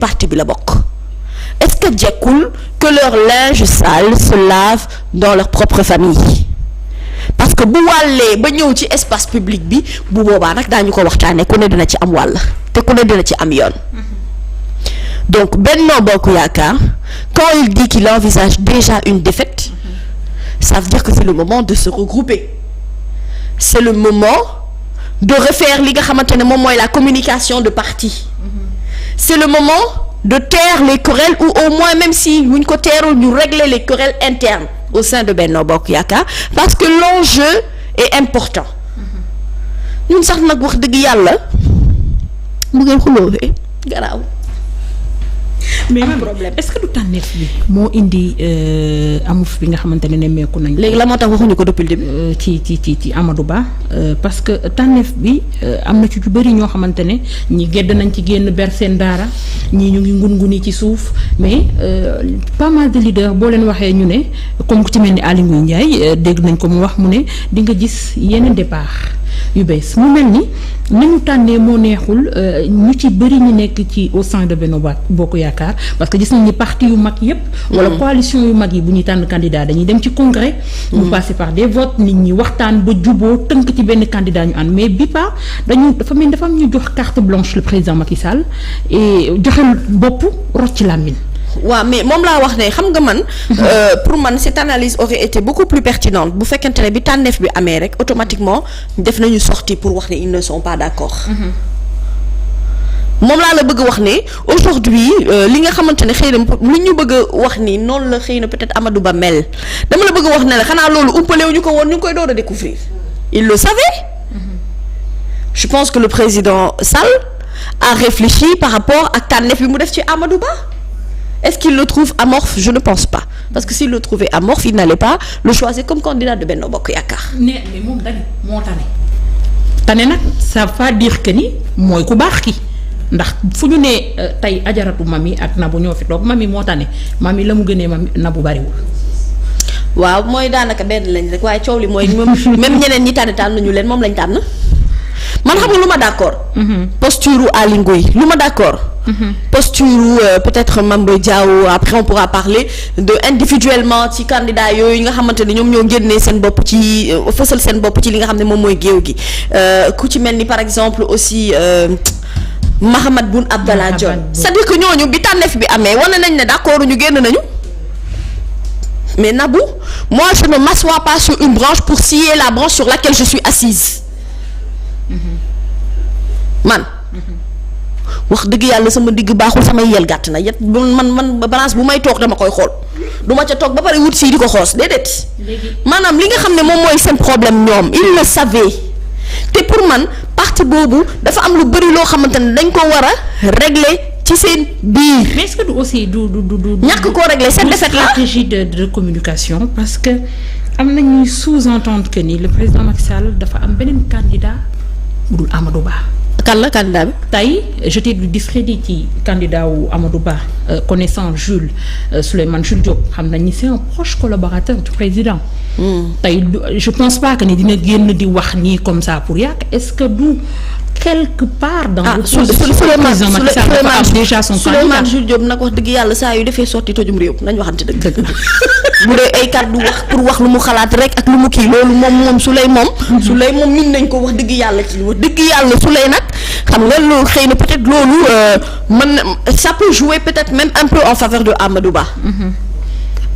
parti bi la bokk est-ce que jekkul que leur linge sale se lave dans leur propre famille parce que bu wàllee ba ñëw ci espace public bi bu boobaa nag daañu ko waxtaanee ku ne dina ci am wàll te ku ne dina ci am yoon donc Benno Bokk Yaakaar quand il dit qu'il envisage déjà une défaite ça veut dire que c'est le moment de se regrouper c'est le moment de refaire li nga xamante ne moom mooy la communication de parti c'est le moment de taire les querelles ou au moins même si buñ ko teerul ñu régler les querelles internes au sein de Benno Bokk Yaakaar parce que l'enjeu est important ñun sax nag wax dëgg yàlla bu ngeen xuloofee garaaw mais problème est-ce que du tànneef bi moo indi amuf bi nga xamante ne nemmeeku nañ léegi la moo tax waxuñu ko depuis le début ci Amadou Ba parce que tànneef bi am na ci ju bëri ñoo xamante ne ñi gedd nañ ci génn ber seen daara ñii ñu ngi nguni ci suuf mais pas mal de leaders boo leen waxee ñu ne comme ku ci mel ni Aly Ngouille Ndiaye dégg nañ ko mu wax mu ne di nga gis yeneen départ yu bees mu mel ni ñu tànnee moo neexul ñu ci bëri ñu nekk ci au sein de Benno Bokk Yaakaar parce que gis nañ ni parti yu mag yépp wala coalition yu mag yi bu ñuy tànn candidat dañuy dem ci congrès mu passer par des votes nit ñi waxtaan ba juboo tënk ci benn candidat ñu ànd mais bi pas dafa am ñu jox carte blanche le président Macky Sall et joxe bopp rocc ci làmmiñ waaw mais moom laa wax ne xam nga man pour man cette analyse aurait été beaucoup plus pertinente bu fekkente ne bi tànneef bi amee rek automatiquement def nañu sortie pour wax ne ils ne sont pas d'accord moom laa la bëgg wax ne aujourd'hui li nga xamante ne xëy na lu ñu bëgg a wax ni noonu la xëy na peut-être Amadou Ba mel dama la bëgg a wax ne la xanaa loolu umpalewu ñu ko woon ñu ngi koy door a découvrir il le savait je pense que le président Sall a réfléchi par rapport ak tànneef bi mu def ci Amadou Ba est-ce qu'il le trouve amorphe? Je ne pense pas parce que s'il le trouvait amorphe il n'allait pas le choisir comme candidat de Benno Bokk Yaakaar. mais moom dañ moo tane nag ça veut dire que ni mooy ku baax ki ndax fu ñu nee tey ajaratu mami ak Nabou ñoo fi toog mami moo tane mami la mu gënee mami Nabou bariwul. waaw mooy daanaka benn lañ rek waaye coow li mooy même ñeneen ñi tànn ñu leen moom lañ tànn man xam nga lu ma d'accord. posture Aly Ngouille lu ma d'accord. posture peut-être Mame Boye Diao après on pourra parler de individuellement ci candidat yooyu nga xamante ne ñoom ñoo génnee seen bopp ci fësal seen bopp ci li nga xam ne moom mooy géew gi ku ci mel ni par exemple aussi Mahammed Boun Abdallah Dionne c'est-à-dire que ñooñu bi tànneef bi amee wane nañ ne d'accord ñu génn nañu mais Nabou moi je ne m'assois pas sur une branche pour scier la branche sur laquelle je suis assise man wax dëgg yàlla sama digg baaxul samay yel gàtt na yet man balance bu may toog dama koy xool du ma ca toog ba pare wut si di ko xoos déedéet maanaam li nga xam ne moom mooy seen problème ñoom il le savait te pour man parti boobu dafa am lu bëri loo xamante ne dañ ko war a régler ci seen biir. mais est-ce que du aussi du ñàkk koo régler cette défaite là stratégie de communication parce que am na ñuy sous-entendre que ni le président Macky Sall dafa am beneen candidat bu dul Amadou Ba. kan la candidat bi. tey jeter du discrédit ci candidat wu Amadou Ba connaissant Jules Souleymane Jules Diop xam nañ ni c'est un proche collaborateur du président. tey je pense pas que ni dina génn di wax nii comme ça pour yàq est-ce que du quelque part dans Souleymane Jules Diop nag wax dëgg yàlla saa yu defee sorti tojum réew nañ waxante dëgg bu dee ay kàddu wax pour wax lu mu xalaat rek ak lu mu kii loolu moom Souley moom min nañ ko wax dëgg yàlla ci wax dëgg yàlla Souley nag xam nga loolu xëy na peut-être loolu mën ça peut jouer peut-être même un peu en faveur de Amadou Ba.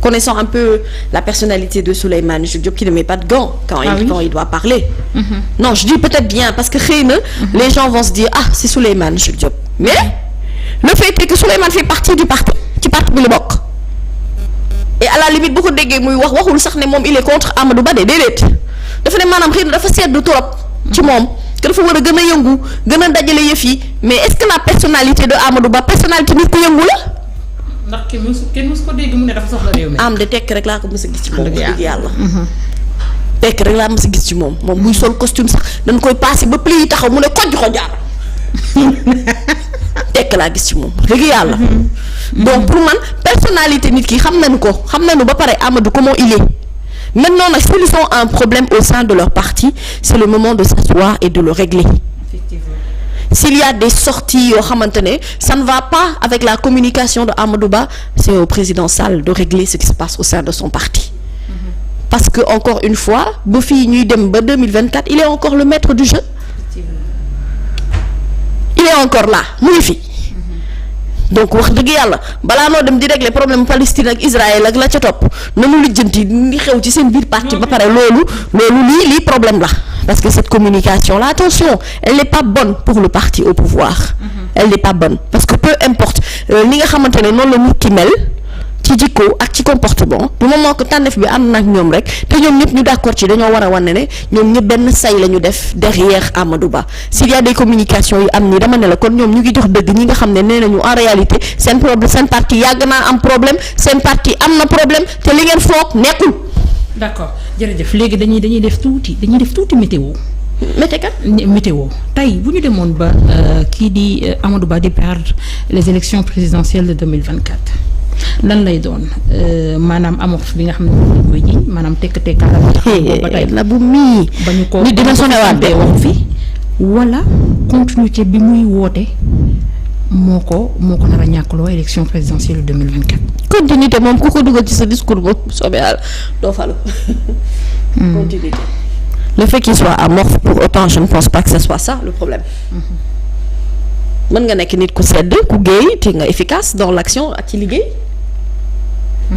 Connaissant un peu la personnalité de Souleymane Jules Diop qui ne met pas de gants quand il doit parler. Non, je dis peut-être bien parce que xëy na les gens vont se dire ah c'est Souleymane Jules Diop mais le fait est que Souleymane fait partie du parti ci parti bi la bokk et à la limite bu ko déggee muy waxul sax ne moom il est contre Amadou Ba déedéet dafa ne maanaam xëy na dafa seddu trop ci moom que dafa war a gën a yëngu gën a dajale yëf yi mais est-ce que la personnalité de Amadou Ba personnalité nit ku yëngu la. ndax kenn mësu ko dégg mu ne dafa soxla réew mi. am de tekk rek laa ko mës a gis ci moom. dëgg yàlla tekk rek laa mës a gis ci moom buy sol costume sax dañ koy passé ba pli yi taxaw mu ne kojj ko jaar tekk laa gis ci moom dëgg yàlla. donc pour man personnalité nit ki xam nañu ba pare Amadou comment il est maintenant nag s'ils ont un problème au sein de leur parti c'est le moment de s'asseoir et de le régler. Effectivement. s'il y a des sorties yoo xamante ne ça ne va pas avec la communication de Amadou Ba, c'est au président Sall de régler ce qui se passe au sein de son parti. Parce que encore une fois ba fii ñuy dem ba 2024 il est encore le maître du jeu. Il est encore là mu ngi fi. Donc wax dëgg yàlla balaa noo dem di régler problème Palestine ak Israël ak la ca topp nanu lijjanti li xew ci seen biir parti ba pare loolu lii problème la parce que cette communication là attention elle n'est pas bonne pour le parti au pouvoir. Elle n'est pas bonne parce que peu importe li nga xamante ne noonu la nit ki mel ci jikko ak ci comportement du moment que tànneef bi am nag ñoom rek te ñoom ñëpp ñu d'accord ci dañoo war a wane ne ñoom ñëpp benn say la ñu def derrière Amadou Ba s'il y a des communications yu am ni dama ne la kon ñoom ñu ngi jox dëgg ñi nga xam ne nee nañu en réalité seen problème seen parti yàgg naa am problème seen parti am na problème te li ngeen foog nekkul. D'accord jërëjëf léegi dañuy def tuuti météo. météo tey bu ñu demoon ba kii di Amadou Ba di perdre les élections présidentielles de 2024 lan lay doon maanaam amorce bi nga xam ne moom koy ji maanaam tekk-tekkaaral ba tey la bu mii ba ñu ko nit dina sonewaat de wax fi wala continuité bi muy woote moo ko nar a ñàkkloo élection présidentielle 2024. continuité moom ku ko dugal ci sa discours boobu soobee yàlla doo falu. Continuité. Le fait qu'il soit amorphe pour autant je ne pense pas que ce soit ça le problème. Mën nga nekk nit ku sedd ku géey te nga efficace dans l'action ak ci liggéey.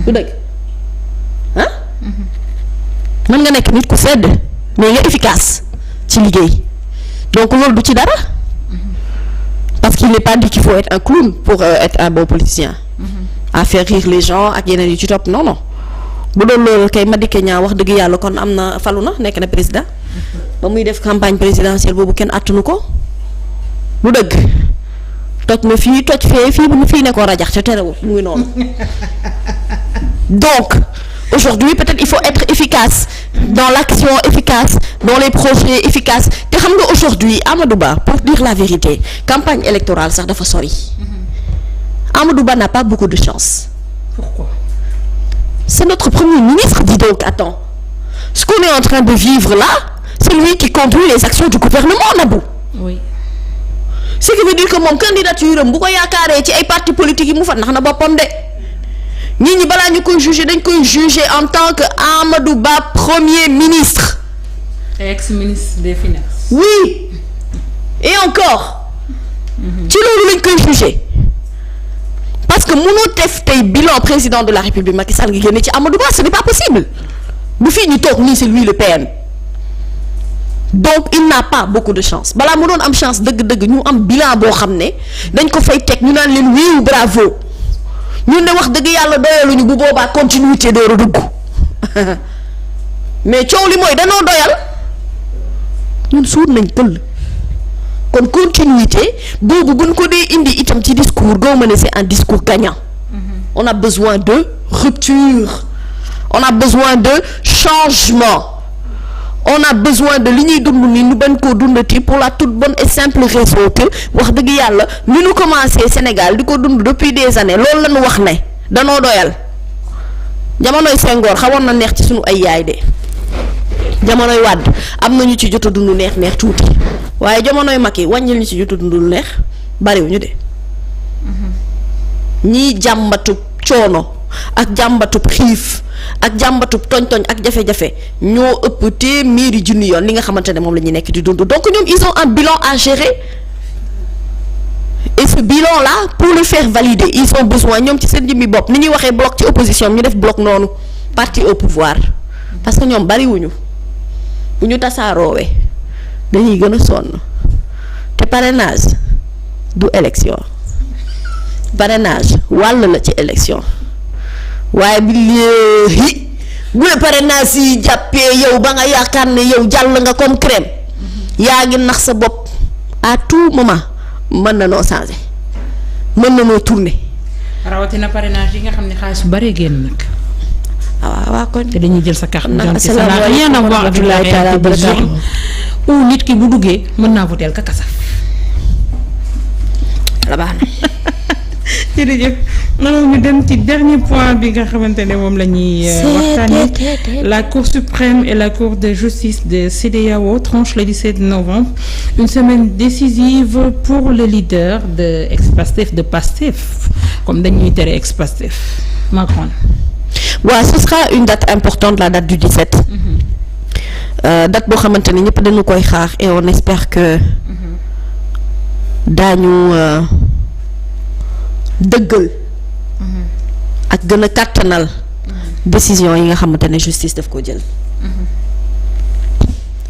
du dëgg ah. mën nga nekk nit ku sedd mais nga efficace ci liggéey donc loolu du ci dara. Parce qu'il n'est pas dit qu'il faut être un clown pour être un bon politicien. À faire rire les gens ak yeneen yu ci topp non non. bu doon loolu kay Madické Niang wax dëgg yàlla kon am na falu na nekk na président ba muy def campagne présidentielle boobu kenn attunu ko lu dëgg toj na fii toj fii bu fii nekkoon rajax te terewul mu ngi noonu donc aujourd'hui peut-être il faut être efficace dans l'action efficace dans les projets efficaces te xam nga aujourd'hui Amadou Ba pour dire la vérité campagne électorale sax dafa sori Amadou Ba n'a pas beaucoup de chance. Pourquoi? C'est notre premier ministre, dis donc, attends. Ce qu'on est en train de vivre là, c'est lui qui conduit les actions du gouvernement, Nabou. Oui. Ce qui veut dire que mon candidature bu ko yaakaaree ci ay partis politiques yi mu fa ndax na boppam de nit ñi balaa ñu koy juger dañ koy juger en tant que Amadou Ba premier ministre. Ex-ministre des Finances. Oui. Et encore. ci loolu lañ koy juger. Parce que mënoo def tey bilan président de la République Macky Sall nga génne ci Amadou Ba ce n'est pas possible bu fii ñu toog nii c'est lui le PM donc il n'a pas beaucoup de chance balaa mu doon am chance dëgg-dëgg ñu am bilan boo xam ne dañ ko fay teg ñu naan leen wiiw bravo ñun de wax dëgg yàlla doyaluñu bu boobaa continuité door a dugg mais coow li mooy danoo doyal ñun suur nañ pël. kon continuité boobu buñ ko dee indi itam ci discours goo ma ne c'est un discours gagnant. On a besoin de rupture on a besoin de changement on a besoin de li ñuy dund ni ñu bañ koo dundati pour la toute bonne et simple raison que wax dëgg yàlla ni ñu commencé Sénégal di ko dund depuis des années loolu la ñu wax ne danoo doyal jamonoy Senghor xawoon na neex ci sunu ay yaay de jamonoy Wade am na ñu ci jot a dund neex tuuti. waaye jamonoy mag yi wàññil ñu ci jotu dundul neex bariwuñu de ñii jàmbatub coono ak jàmbatub xiif ak jàmbatub toñ-toñ ak jafe-jafe ñoo ëpp téeméeri junni yoon li nga xamante ne moom la ñuy nekk di dund donc ñoom ils ont un bilan à gérer et ce bilan là pour le faire valider ils ont besoin ñoom ci seen jëmmi bopp ni ñuy waxee bloc ci opposition ñu def bloc noonu parti au pouvoir parce que ñoom bariwuñu bu ñu tasaaroowee dañuy gën a sonn te parrainage du élection parrainage wàll la ci élection waaye bi léegi bu la parrainage yi jàppee yow ba nga yaakaar ne yow jàll nga comme crème yaa ngi nax sa bopp à tout moment mën na noo changer mën na noo tourner. rawatina parrainage yi nga xam ne xaalis bu bari génn nag. waaw kon te dañuy jël sa carte d'identité ça n'a rien à voir avec la réalité des gens. ou nit ki bu duggee mën naa voter ka kasaf. la baax na. jërëjëf alors ñu dem ci dernier point bi nga xamante ne moom la ñuy waxtaanee. La Cour suprême et la Cour de justice de CEDEAO tranchent le 17 novembre une semaine décisive pour le leader de ex-Pastef de Pastef comme dañuy tere ex-Pastef Macron. waaw ce sera une date importante, la date du 17. Date boo xamante ne ñëpp dañu koy xaar et on espère que daañu dëggal ak gën a kàttanal décision yi nga xamante ne justice daf ko jël.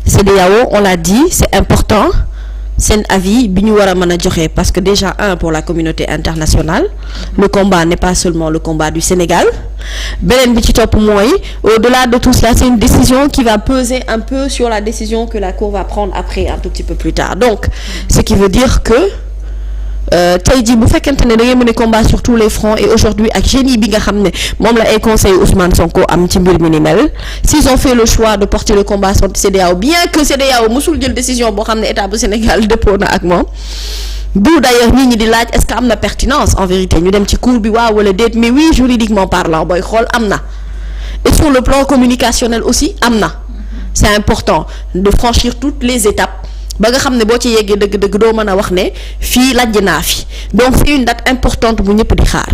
CEDEAO on l'a dit, c'est important seen avis bi ñu war a mën a joxe parce que déjà pour la communauté internationale le combat n'est pas seulement le combat du Sénégal. Beneen bi ci topp mooy au-delà de tout cela c'est une décision qui va peser un peu sur la décision que la Cour va prendre après un tout petit peu plus tard, donc ce qui veut dire que tey jii bu fekkente ne da ngay mën a combat sur tous les fronts et aujourd'hui ak génie bi nga xam ne moom la ay conseil Ousmane Sonko am ci mbir mi ni mel, s'ils ont fait le choix de porter le combat sur CEDEAO, bien que CEDEAO musul jël décision boo xam ne état bu Sénégal dëppoo na ak moom bu d'ailleurs nit ñi di laaj est-ce que am na pertinence en vérité ñu dem ci cour bi waaw wala déet, mais oui juridiquement parlant booy xool am na et sur le plan communicationnel aussi am na. C'est important de franchir toutes les étapes ba nga xam ne boo ci yeggee dëgg-dëgg doo mën a wax ne fii lajj naa fi, donc c'est une date importante bu ñëpp di xaar.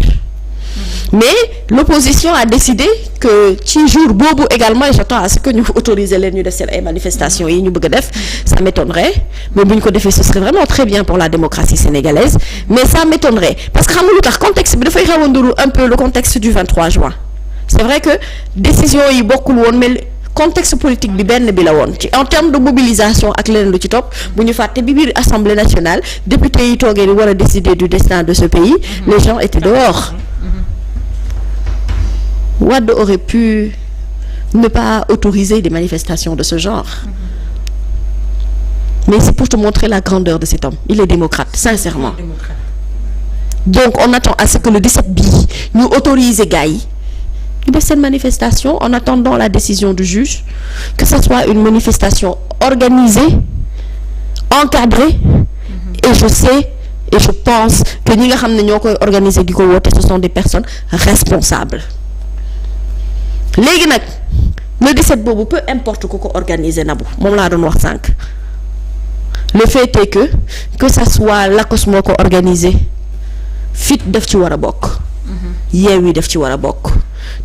Mais l'opposition a décidé que ci jour boobu également et j'attends à ce que ñu autoriser leen ñu def seen ay manifestations yi ñu bëgg a def, ça m'étonnerait mais bu ñu ko defee ce serait vraiment très bien pour la démocratie sénégalaise, mais ça m'étonnerait parce que xam nga lu tax contexte bi dafay xaw a nduru un peu le contexte du 23 juin. C'est vrai que décision yi bokkul woon mais contexte politique bi benn bi la woon ci en termes de mobilisation ak leneen lu ci topp bu ñu fàtte bi biir Assemblée nationale député yi toogee di war a décider du destin de ce pays, les gens étaient dehors. Wade aurait pu ne pas autoriser des manifestations de ce genre. Mais c'est pour te montrer la grandeur de cet homme. Il est démocrate, sincèrement. Donc on attend à ce que le 17 bii ñu autoriser gars yi ñu def seen manifestation en attendant la décision du juge, que ce soit une manifestation organisée, encadrée, et je sais et je pense que ñi nga xam ne ñoo koy organiser di ko woote ce sont des personnes responsables. Léegi nag le 17 boobu peu importe ku ko organiser Nabou moom laa doon wax sànq, le fait est que ça soit Lacoste moo ko organiser FIT daf ci war a bokk, Yewwi daf ci war a bokk,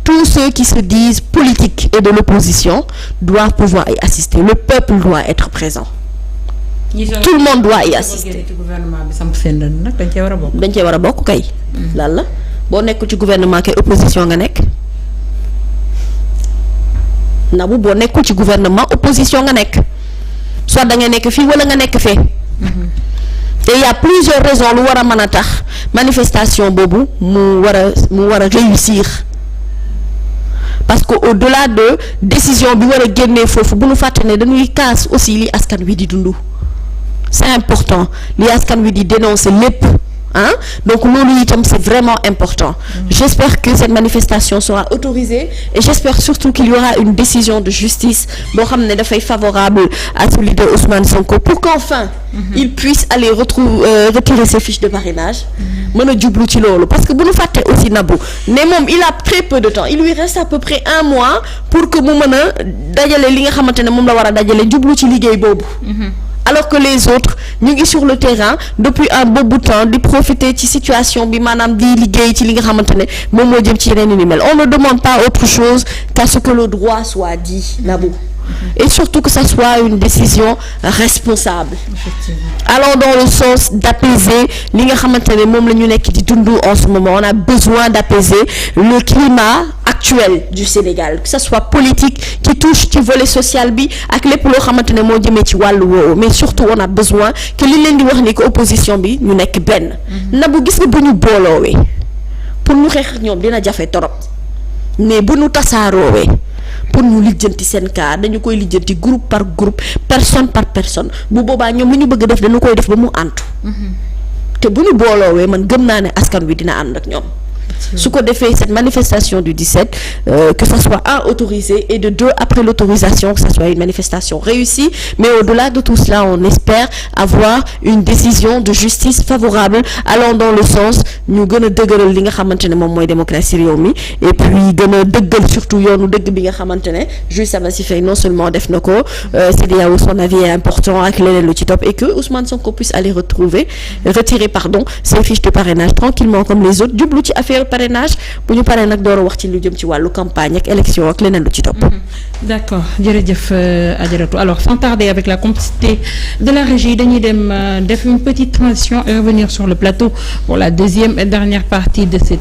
tous ceux qui se disent politiques et de l'opposition doivent pouvoir y assister, le peuple doit être présent, tout le monde doit y assister. dañ cee war a bokk kay. lan la boo nekkul ci gouvernement kay opposition nga nekk. Nabou boo nekkul ci gouvernement opposition nga nekk, soit da nga nekk fii wala nga nekk fee. te il y a plusieurs raisons lu war a mën a tax manifestation boobu mu war a réussir, parce que au-delà de décision bi war a génnee foofu bu nu fàtte ne dañuy kaas aussi li askan wi di dund, c'est important li askan wi di dénoncer lépp. Donc loolu itam c'est vraiment important. J'espère que cette manifestation sera autorisée et j'espère surtout qu'il y aura une décision de justice boo xam ne dafay favorable à ce leader Ousmane Sonko pour qu'enfin il puisse aller retirer ses fiches de parrainage, mën a jublu ci loolu, parce que bu ñu fàtte aussi Nabou ne moom il a très peu de temps, il lui reste à peu près 1 mois pour que mu mën a dajale li nga xamante ne moom la war a dajale jublu ci liggéey boobu. Alors que les autres ñu ngi sur le terrain depuis un bon bout de temps di profiter ci situation bi maanaam di liggéey ci li nga xamante ne moom moo jëm ci yeneen ni mel. On ne demande pas autre chose qu'à ce que le droit soit dit, Nabou, et surtout que ça soit une décision responsable. Allons dans le sens d'apaiser li nga xamante ne moom la ñu nekk di dund en ce moment. On a besoin d'apaiser le climat actuel du Sénégal, que ça soit politique qui touche ci volet social bi ak lépp loo xamante ne moo jëmee ci wàllu woowu, mais surtout on a besoin que li leen di wax ni que opposition bi ñu nekk benn. Nabou gis nga bu ñu booloowee pour ñu xeex ñoom dina jafe torop, mais bu ñu tasaaroowee pour ñu lijjanti seen cas dañu koy lijjanti groupe par groupe, personne par personne. Bu boobaa ñoom li ñu bëgg def dañu koy def ba mu antu. te bu ñu booloowee man gëm naa ne askan wi dina ànd ak ñoom. su ko defee cette manifestation du 17 que ça soit autorisé et de 2 après l'autorisation que ça soit une manifestation réussie, mais au-delà de tout cela on espère avoir une décision de justice favorable allant dans le sens ñu gën a dëgëral li nga xamante ne moom mooy démocratie réew mi et puis gën a dëggal surtout yoonu dëgg bi nga xamante ne juge Sabassy Faye non seulement def na ko CEDEAO son avis est important ak leneen lu ci topp et que Ousmane Sonko puisse aller retirer ses fiches de parrainage tranquillement comme les autres jublu ci affaire parrainage bu ñu paree nag door a wax ci lu jëm ci wàllu campagne ak élection ak leneen lu ci topp. D'accord jërëjëf Adjaratou alors sans tarder avec la complicité de la régie dañuy dem def une petite transition et revenir sur le plateau pour la deuxième et dernière partie de cette